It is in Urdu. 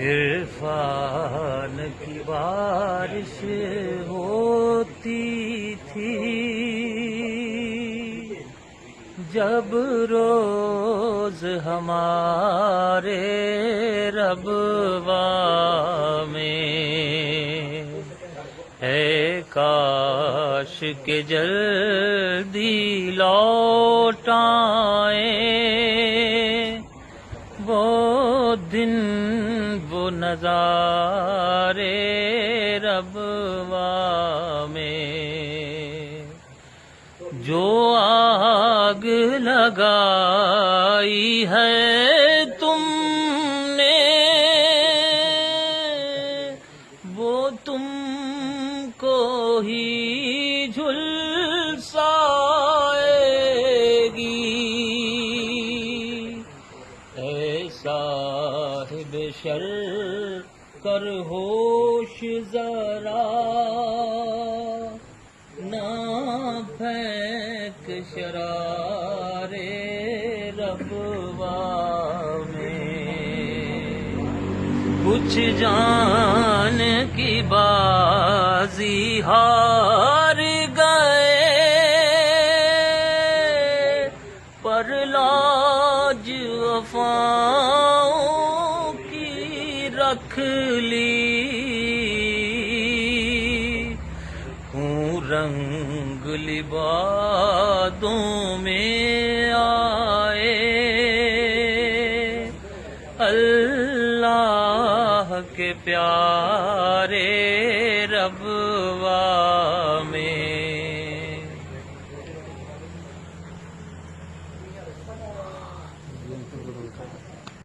عرفان کی بارش ہوتی تھی جب روز ہمارے ربوا میں، اے کاش کہ جلدی لوٹ آئیں وہ دن وہ نظارے ربوا میں، جو آگ لگائی ہے تم نے وہ تم کو ہی جھلسائے گی، اے صاحب شر کر ہوش ذرا، نہ پھینک شرارے ربوا میں، کچھ جان کی بازی ہار گئے پر لاج وفاؤں کی رکھ لی، ہوں رنگ لبادوں میں آئے اللہ کے پیارے ربوا میں۔